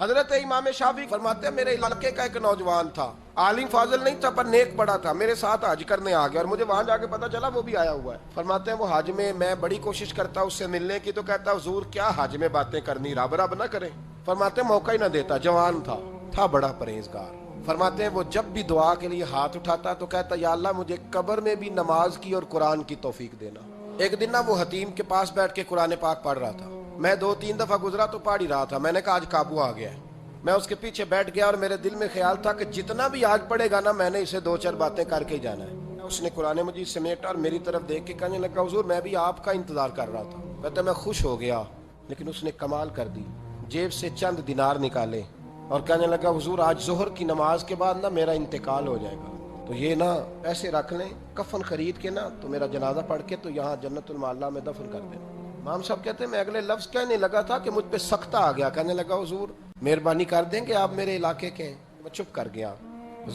حضرت امام شافعی فرماتے ہیں میرے علاقے کا ایک نوجوان تھا، عالم فاضل نہیں تھا پر نیک بڑا تھا، میرے ساتھ حج کرنے آ گیا اور مجھے وہاں جا کے پتا چلا وہ بھی آیا ہوا ہے۔ فرماتے ہیں وہ حج میں بڑی کوشش کرتا اس سے ملنے کی، تو کہتا حضور کیا حج میں باتیں کرنی، رب رب نہ کریں۔ فرماتے ہیں موقع ہی نہ دیتا، جوان تھا بڑا پرہیزگار۔ فرماتے ہیں وہ جب بھی دعا کے لیے ہاتھ اٹھاتا تو کہتا یا اللہ مجھے قبر میں بھی نماز کی اور قرآن کی توفیق دینا۔ ایک دن وہ حتیم کے پاس بیٹھ کے قرآن پاک پڑھ رہا تھا، میں 2-3 دفعہ گزرا تو پڑھ ہی رہا تھا، میں نے کہا آج قابو آ گیا ہے۔ میں اس کے پیچھے بیٹھ گیا اور میرے دل میں خیال تھا کہ جتنا بھی آج پڑھے گا نا میں نے اسے 2-4 باتیں کر کے ہی جانا ہے۔ اس نے قرآن مجید سمیٹا اور میری طرف دیکھ کے کہنے لگا حضور میں بھی آپ کا انتظار کر رہا تھا۔ کہتا میں خوش ہو گیا، لیکن اس نے کمال کر دی، جیب سے چند دینار نکالے اور کہنے لگا حضور آج ظہر کی نماز کے بعد نا میرا انتقال ہو جائے گا، تو یہ نا پیسے رکھ لیں، کفن خرید کے نا تو میرا جنازہ پڑھ کے تو یہاں جنت المعلا میں دفن کر دینا۔ امام صاحب کہتے ہیں میں اگلے لفظ کہنے لگا تھا کہ مجھ پہ سختہ آ گیا، کہنے لگا حضور مہربانی کر دیں کہ آپ میرے علاقے کے ہیں۔ میں چپ کر گیا۔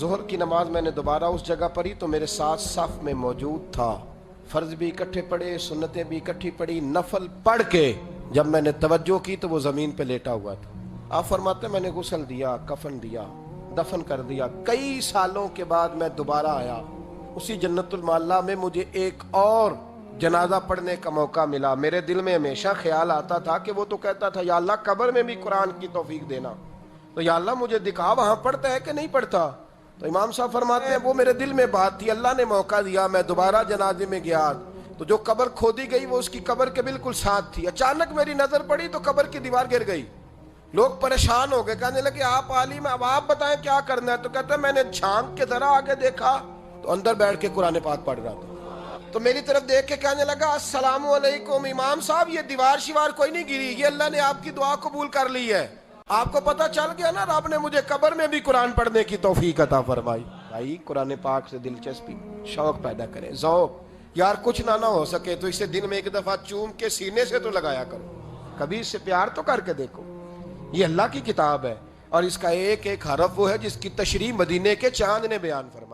ظہر کی نماز میں نے دوبارہ اس جگہ پڑھی تو میرے ساتھ صف میں موجود تھا، فرض بھی اکٹھے پڑھے، سنتیں بھی اکٹھی پڑھی، نفل پڑھ کے جب میں نے توجہ کی تو وہ زمین پہ لیٹا ہوا تھا۔ آپ فرماتے ہیں میں نے غسل دیا، کفن دیا، دفن کر دیا۔ کئی سالوں کے بعد میں دوبارہ آیا، اسی جنت المعلا میں مجھے ایک اور جنازہ پڑھنے کا موقع ملا۔ میرے دل میں ہمیشہ خیال آتا تھا کہ وہ تو کہتا تھا یا اللہ قبر میں بھی قرآن کی توفیق دینا، تو یا اللہ مجھے دکھا وہاں پڑھتا ہے کہ نہیں پڑھتا۔ تو امام صاحب فرماتے ہیں وہ میرے دل میں بات تھی، اللہ نے موقع دیا، میں دوبارہ جنازے میں گیا تو جو قبر کھودی گئی وہ اس کی قبر کے بالکل ساتھ تھی۔ اچانک میری نظر پڑی تو قبر کی دیوار گر گئی، لوگ پریشان ہو گئے، کہنے لگے آپ عالم اب آپ بتائیں کیا کرنا ہے۔ تو کہتا ہے میں نے جھانک کے ذرا آگے دیکھا تو اندر بیٹھ کے قرآن پاک پڑھ رہا تھا، تو میری طرف دیکھ کے کہنے لگا السلام علیکم امام صاحب، یہ دیوار شیوار کوئی نہیں گری، یہ اللہ نے آپ کی دعا قبول کر لی ہے۔ آپ کو پتہ چل گیا نا رب نے مجھے قبر میں بھی قرآن پڑھنے کی توفیق عطا فرمائی۔ بھائی قرآن پاک سے دلچسپی، شوق پیدا کریں، ذوق۔ یار کچھ نہ ہو سکے تو اسے دن میں ایک دفعہ چوم کے سینے سے تو لگایا کرو، کبھی اس سے پیار تو کر کے دیکھو۔ یہ اللہ کی کتاب ہے اور اس کا ایک ایک حرف وہ ہے جس کی تشریح مدینے کے چاند نے بیان فرمائی۔